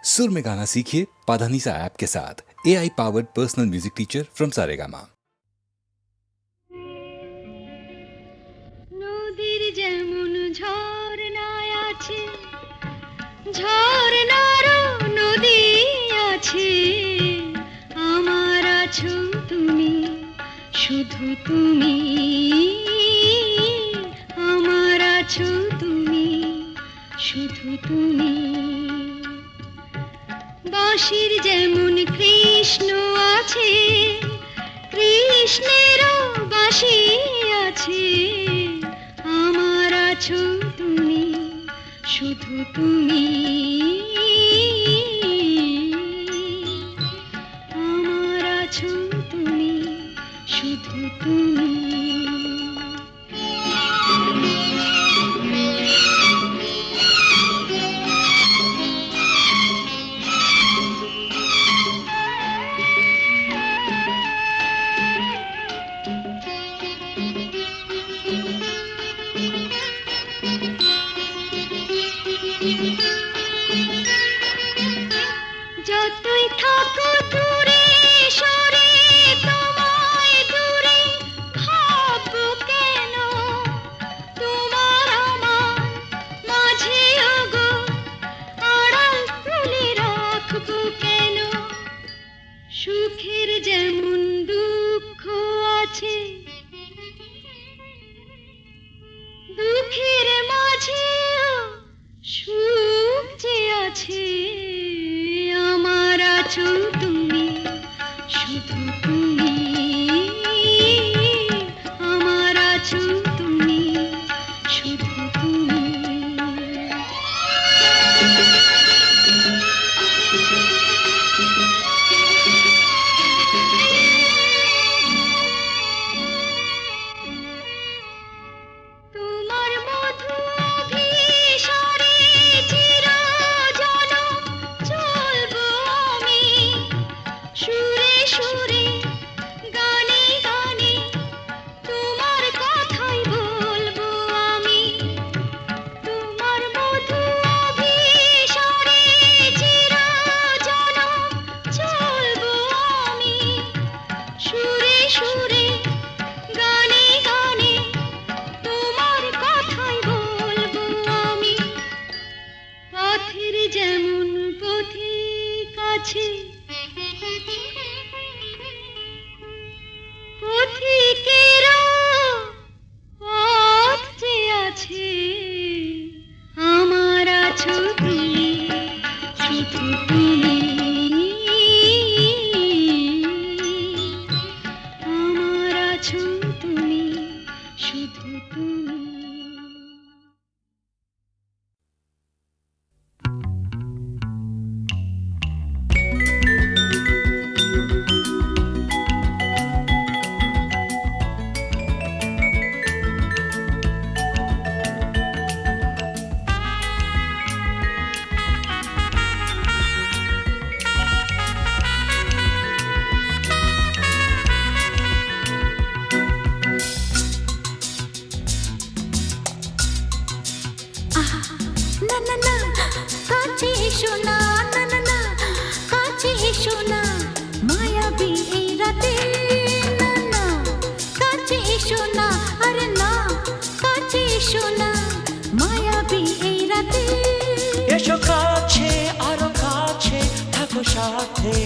सुर में गाना सीखिए पाधानीसा ऐप के साथ। AI powered personal music teacher from Saregama. নদীর যেমন ঝর্ণায় আছে, ঝর্ণারও নদী আছে, আমার আছো তুমি, শুধু তুমি, আমার আছো তুমি, শুধু তুমি। বাঁশির যেমন কৃষ্ণ আছে, কৃষ্ণেরও বাঁশি আছে, আমার আছো তুমি, শুধু তুমি, আমার আছো তুমি, শুধু তুমি। যতই থাকো দূরে সরে, তোমায় দূরে ভাববো কেন, তোমার আমার মাঝে ওগো আড়াল তুলে রাখবো কেন। সুখের যেমন দুঃখ আছে, দুঃখের মাঝেও সুখ যে আছে, আমার আছো তুমি, শুধু তুমি, আমার আছো তুমি, শুধু তুমি। তোমার মধু অভিসারে চিরজনম চলবো আমি, সুরে সুরে গানে গানে তোমার কথাই বলবো আমি। তোমার মধু অভিসারে চিরজনম চলবো আমি, সুরে সুরে গানে গানে তোমার কথাই বলবো আমি। পথের যেমন পথিক আছে, পথিকেরও পথ যে আছে, আমার আছো তুমি, শুধু তুমি, আমার আছো তুমি, শুধু তুমি। না না না, কাছে এসো না, না না না, কাছে এসো না, মায়াবী এই রাতে, না না, কাছে এসো না, আরে না, কাছে এসো না, মায়াবী এই রাতে। এসো কাছে আরো কাছে থাকো সাথে,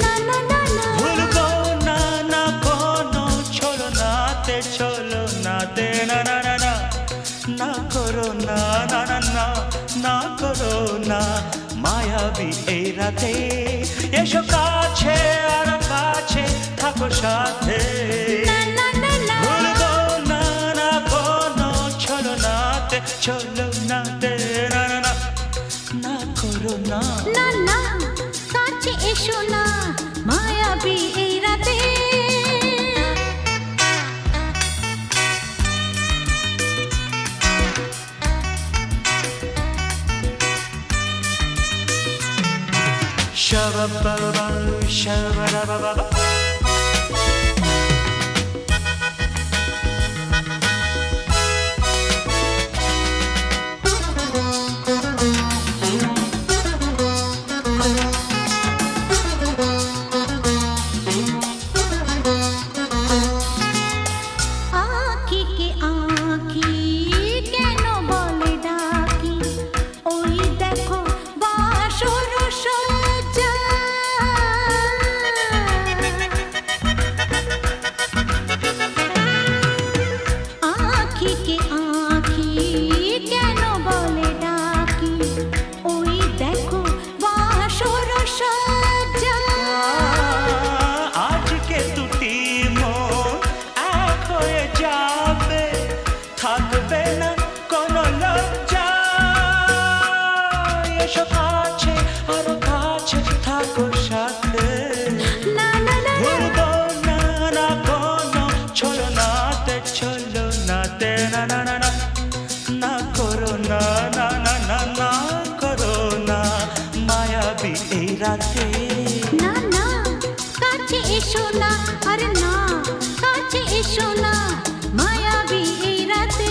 না না না না, ভুলবো না না কোনো চলো নাতে, চলো নাতে, না না না না, না করো না, না না না, না করো না, মায়াবী এই রাতে। এসো কাছে আরো কাছে থাকো সাথে, না না না না, ভুলবো না না কোনো চলো নাতে, চলো নাতে, না না না, না করো না। না না, কাছে এসো না, মায়াবী এই রাতে। Shabba-ba-ba, shabba-da-ba-ba-ba. আঁখিকে আঁখি কেন বলে ডাকি, ওই দেখো বাসর সজ্জা। আঁখিকে আঁখি কেন বলে ডাকি, ওই দেখো বাসর সজ্জা। আজকে দুটি মন এক হয়ে যাবে, থাকবে না কোনো লজ্জা। এসো কাছে আরো কাছে থাকো সাথে, না না না ভুলবো না না কোনো ছলনাতে, ছলনাতে না না না না, না করো না না না না না করো না মায়াবী এই রাতে। না না কাছে এসো না, আরে না কাছে এসো না, মায়াবী এই রাতে।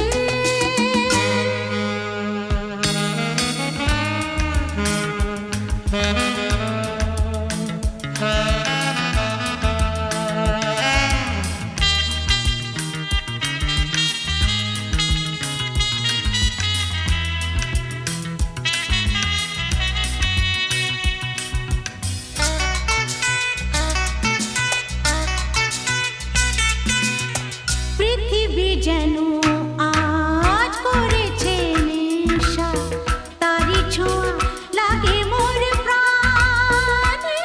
পৃথিবী যেন আজ করেছে নেশা, তারি ছোঁয়া লাগে মোর প্রাণে।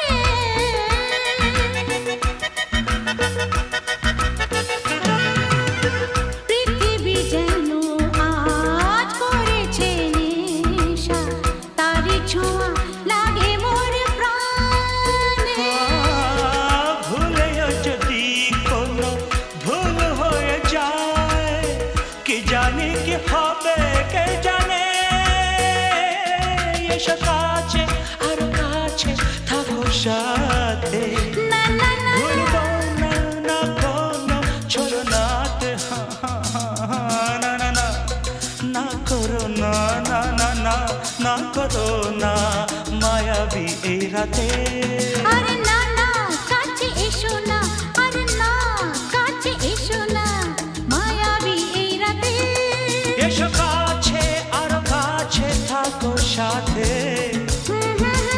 পৃথিবী যেন আজ করেছে নেশা, তারি ছোঁয়া লাগে মোর প্রাণে। ভুলেও যদি কোনো ভুল হয়ে যায়, কি জানি কি হবে কে জানে। এসো কাছে আর কাছে থাকো সাথে, না না না ভুলবো না না কোনো ছলনাতে, না না না না করো না না না না না করো না মায়াবী এই রাতে। আরে না না কাছে এসো না, আরে না কাছে এসো না, মায়াবী এই রাতে। এসো কাছে আর কাছে থাকো সাথে,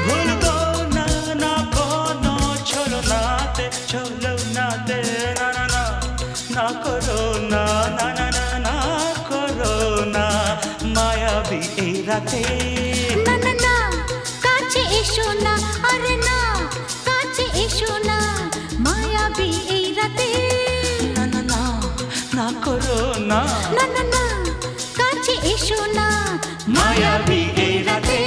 ভুলবো না না কোনো ছলনাতে, ছলনাতে না না না না করো না না না না না করো না মায়াবী এই রাতে। না না না কাছে এসো না, আরে না কাছে এসো না, মায়াবী এই রাতে। না না না না করো না না না না কাছে এসো না, মায়াবী এই রাতে।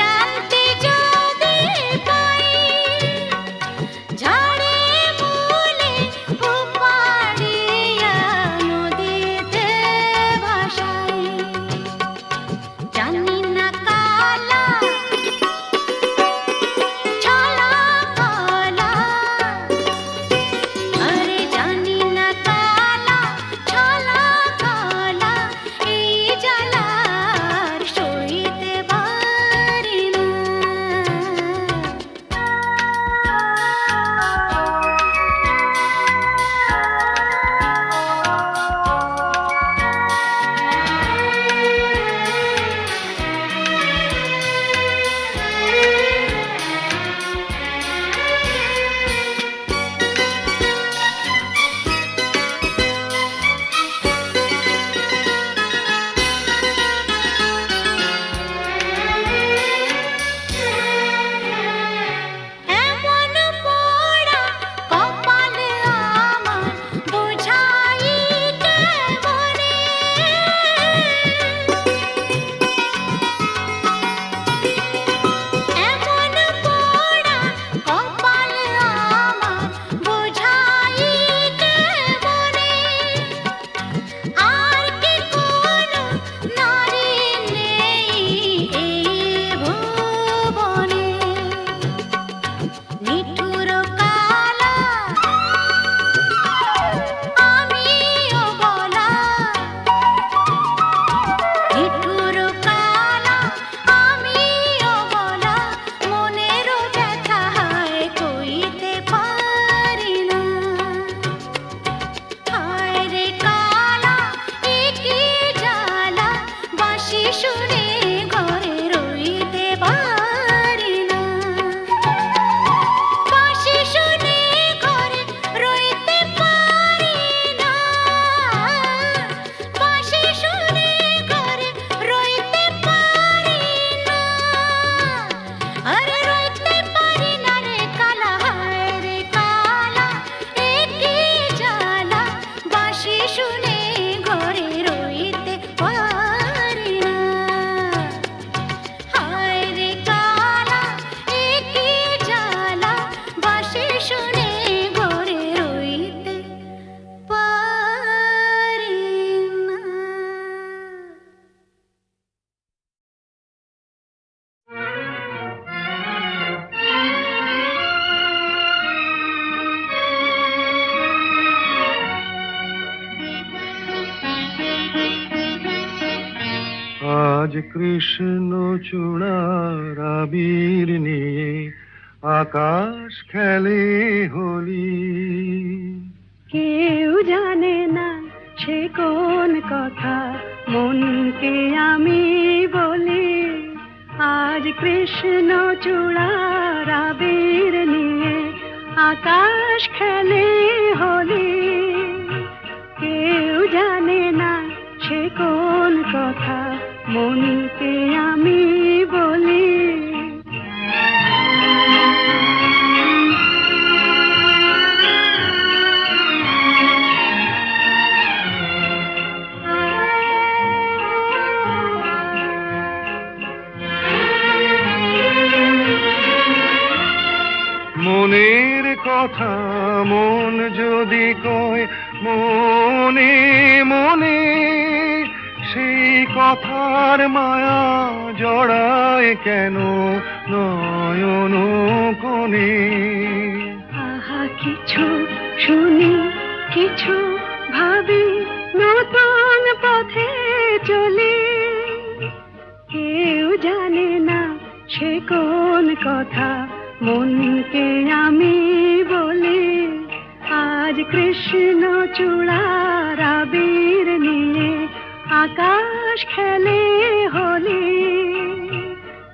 জানতে যদি পাই ঝাড়ে মূলে উপাড়িয়া নদীতে ভাসাই জানি না কালা ছলা কলা আরে জানি না কালা ছলা কলা এই জ্বালার সইতে পারি না এমন পোড়া কপাল আমার বোঝাই কেমনে এমন পোড়া কপাল আমার বোঝাই কেমনে আর কি কোনো নারী নেই এই ভুবনে নিঠুর কালা আমিও বলা নিঠুর কালা আমিও বলা মনের ব্যথা হায় কইতে পারি না হায় রে কালা একি জ্বালা বাঁশি শুনে ঘরে রইতে পারি না বাঁশি শুনে ঘরে রইতে পারি না বাঁশি শুনে ঘরে রইতে পারি না আরে রইতে পারি না রে কালা হায় রে কালা একি জ্বালা বাঁশি শুনে ঘরে রইতে পারি না হায় রে কালা একি জ্বালা বাঁশি শুনে ঘরে রইতে পারি না আজ কৃষ্ণ চূড়ার আবির নিয়ে আকাশ খেলে হোলি কেউ জানে না সে কোন কথা মনকে আমি বলি আজ কৃষ্ণ চূড়ার আবির নিয়ে আকাশ খেলে হোলি কেউ জানে না সে কোন কথা মনকে আমি বলি মনের কথা মন যদি কয় মনে মনে সেই কথার মায়া জড়ায় কেন নয়ন কোণে আহা কিছু শুনি কিছু ভাবি নতুন পথে চলি কেউ জানে না সে কোন কথা মনকে আমি বলি আজ কৃষ্ণ চূড়ার আবির নিয়ে আকাশ খেলে হোলি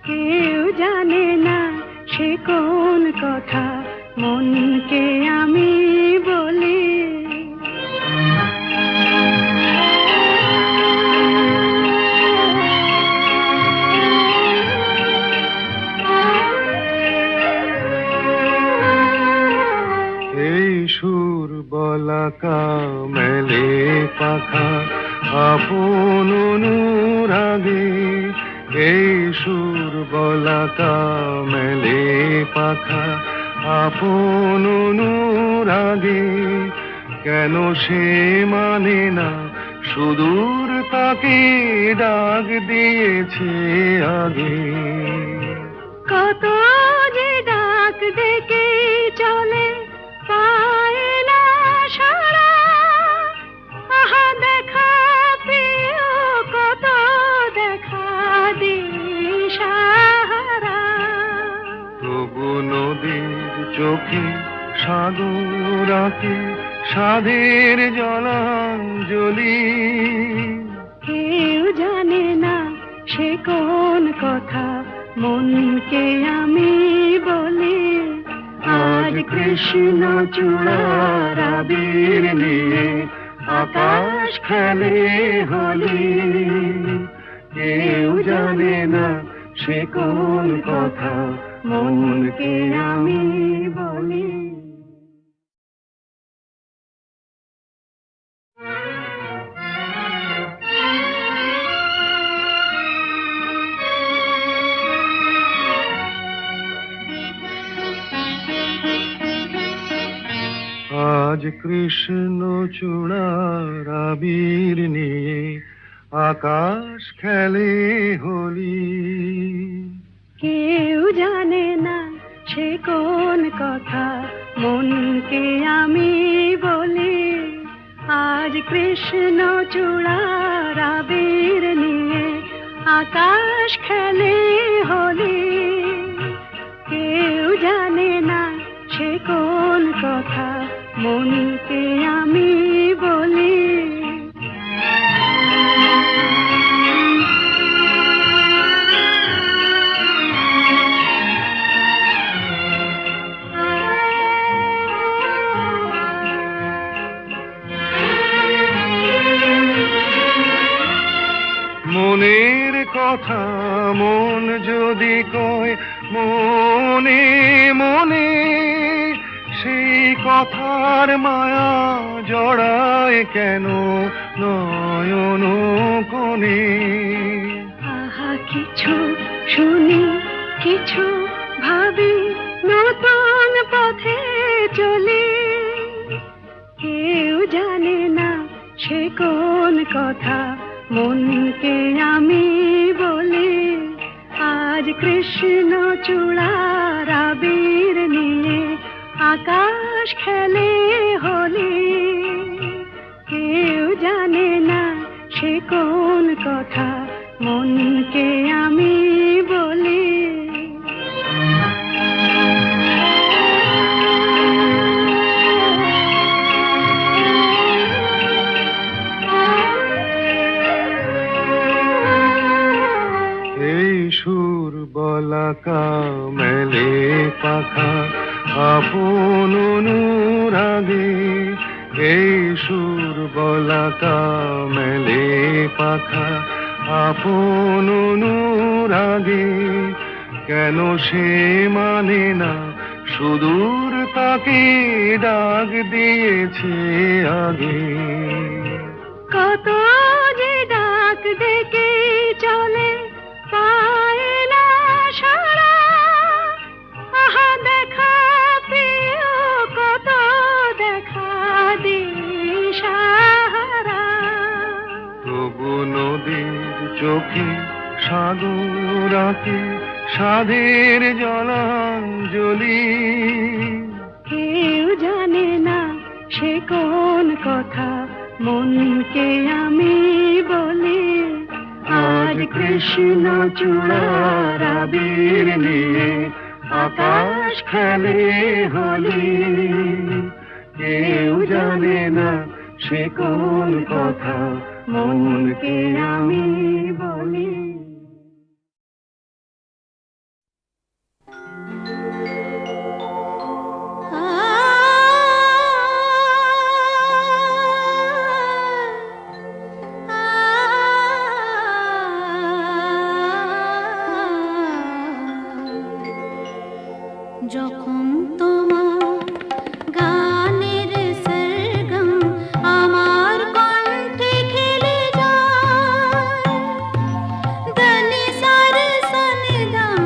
কেউ জানে না সে কোন কথা মনকে আমি বলি সুর বলাকা মেলে পাখা আপন অনুরাগে এই সুর বলাকা মেলে পাখা আপন অনুরাগে, কেন সে মানে না সুদূর তাকে ডাক দিয়েছে আগে। কত যে ডাক ডেকে চলে পায় না সারা, আহা দেখা প্রিয় কত দেখা দিশাহারা। তবু নদীর চোখে সাগর আঁকে সাধের জলাঞ্জলি, কেউ জানে না সে কোন কথা মনকে আমি বলি। আজ কৃষ্ণ চূড়ার আবির নিয়ে আকাশ খেলে হোলি, কেউ জানে না সে কোন কথা মনকে আমি বলি। আজ কৃষ্ণ চূড়ার আবির নিয়ে আকাশ খেলে হোলি, কেউ জানে না সে কোন কথা মনকে আমি বলি। আজ কৃষ্ণ চূড়ার আবির নিয়ে আকাশ খেলে হোলি, কেউ জানে না সে কোন কথা মনকে আমি বলি। মনের কথা মন যদি কয় মনে মনে, সেই কথার মায়া জড়ায় কেন নয়ন কোণে। আহা কিছু শুনি কিছু ভাবি নতুন পথে চলি, কেউ জানে না সে কোন কথা মনকে আমি বলি। আজ কৃষ্ণ চূড়ার আবির নিয়ে আকাশ খেলে হোলি, কেউ জানে না সে কোন কথা মনকে আমি বলি। এই সুর বলাকা মেলে পাখা আপন অনুরাগে, এই সুর বলাকা মেলে পাখা আপন অনুরাগে, কেন সে মানে না সুদূর তাকে ডাক দিয়েছে আগে। কত যে ডাক ডেকে চলে পায় না সারা, আহা দেখা প্রিয় কত দেখা দিশাহারা। তবু নদীর চোখে সাগর আঁকে সাধের জলাঞ্জলি, কেউ জানে না সে কোন কথা মনকে আমি বলি। আজ কৃষ্ণ চূড়ার আবির নিয়ে আকাশ খেলে হোলি, কেউ জানে না সে কোন কথা মনকে আমি বলি। যখন তোমার গানের সরগম আমার কণ্ঠে খেলে যায়, দনি সার সনি দম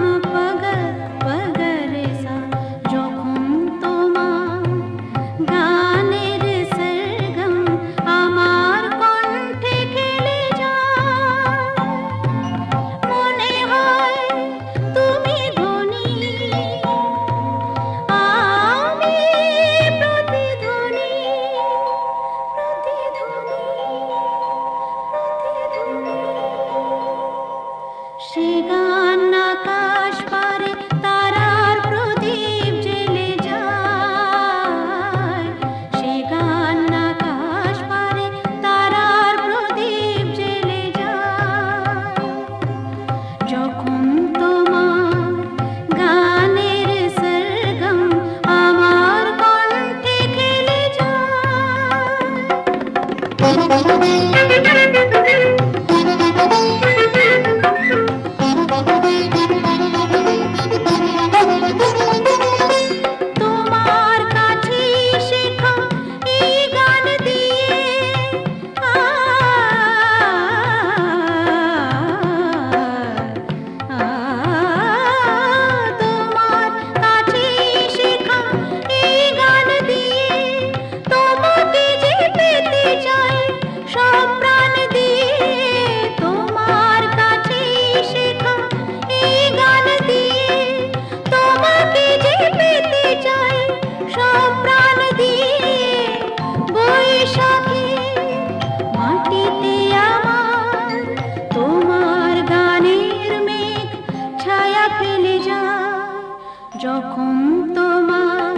যখন তোমার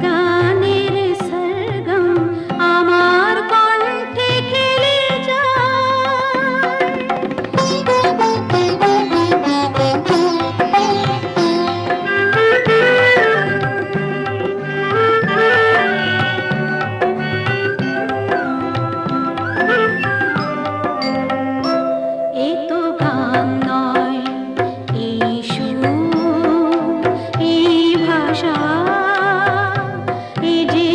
গানের সরগম আমার কণ্ঠে খেলে যায়, এ তো গান নয়, এই সুর, এই ভাষা, এ যে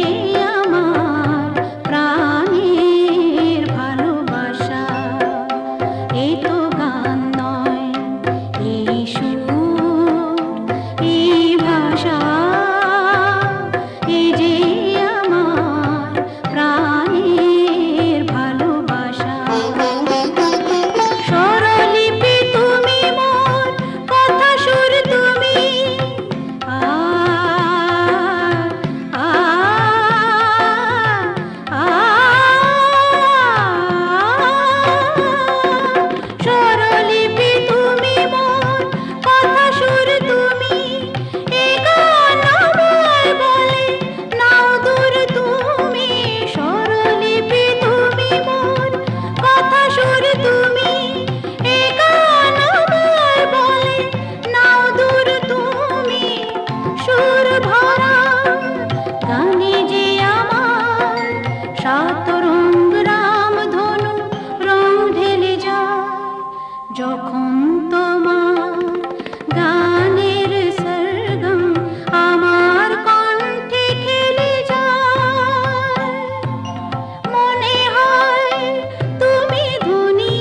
আমার প্রাণের ভালোবাসা। এ তো গান নয়, এই সুর, এই ভাষা, এ যে আমার প্রাণের ভালোবাসা। স্বরলিপি তুমি মোর, কথা সুর তুমি, স্বরলিপি তুমি মোর, কথা সুর তুমি, এ গান আমায় বলে নাও দূর তুমি। স্বরলিপি তুমি মোর, কথা সুর তুমি, এ গান আমায় বলে নাও দূর তুমি। সুর ভরা গানে যে আমার সাত রঙ রামধনু রং ঢেলে যায়, যখন তোমার গানের সরগম আমার কণ্ঠে খেলে যায়। মনে হয় তুমি ধনী,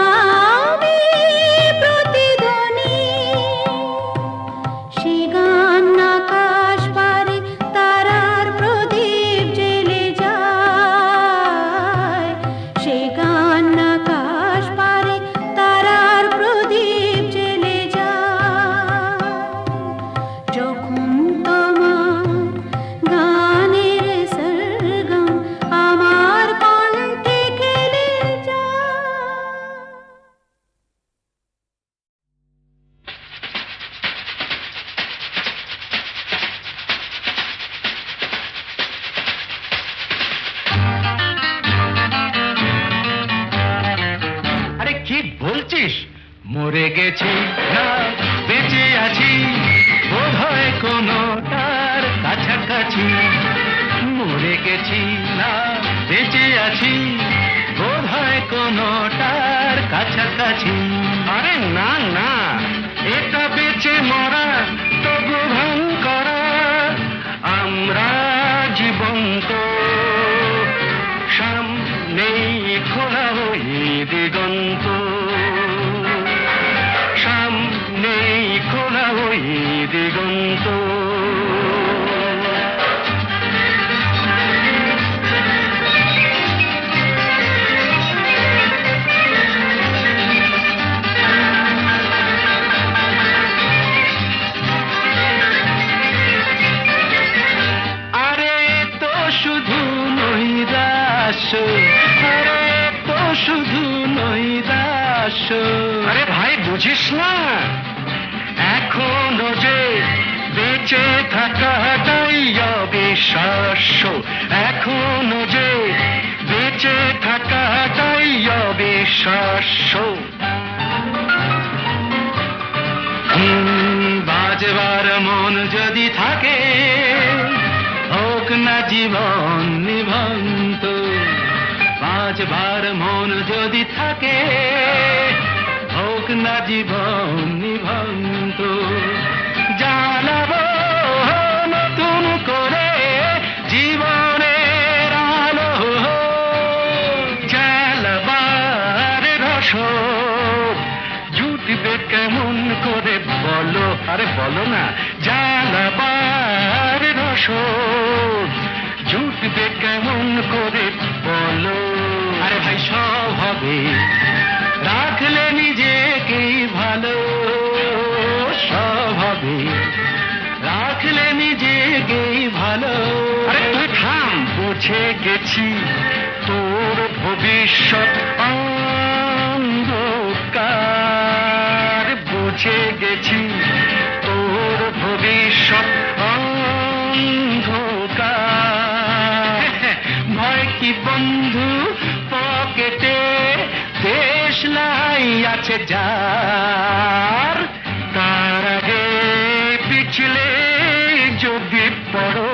আমি প্রতিধ্বনি। সে গান আকাশ পারে তারার প্রদীপ জ্বেলে যায়, সে গান আকাশ পারে তারার প্রদীপ জ্বেলে যায়, যখন তোমার গানের সরগম আমার কণ্ঠে খেলে যায়। আরে কি বলছিস? মরে গেছি না বেঁচে আছি, বোধ হয় কোনো তার কাছাকাছি। মরে গেছি না বেঁচে আছি, বোধ হয় কোনো তার কাছাকাছি। আরে না না, এটা বেঁচে মরা তবু ভান করা, আমরা জীবন্ত। সামনেই খোলা ওই দিগন্ত, সামনেই খোলা ওই দিগন্ত। আরে তো শুধু নৈরাশ, আরে তো শুধু নৈরাশ। আরে ভাই বুঝিস না, এখনো যে বেঁচে থাকাটাই অবিশ্বাস্য, এখনো যে বেঁচে থাকাটাই অবিশ্বাস্য। বাজবার মন যদি থাকে, হোক না জীবন নিভন্ত। বাজবার মন যদি থাকে, হোক না জীবন নিভন্ত। জ্বালাবো নতুন করে জীবনের আলো, জ্বালাবার রসদ জুটবে কেমন করে বলো। আরে বলো না, জ্বালাবার রসদ জুটবে কেমন করে বলো। আরে ভাই সব হবে, রাখলে নিজেকেই ভালো, সব হবে, রাখলে নিজেকেই ভালো। আরে তুই থাম, বুঝে গেছি তোর ভবিষ্যৎ অন্ধকার, বুঝে গেছি আছে যার, তার আগে পিছলে যদি পড়ো,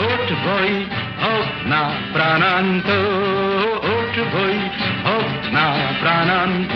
উঠবই হোক না প্রাণান্ত, উঠবই হোক না প্রাণান্ত।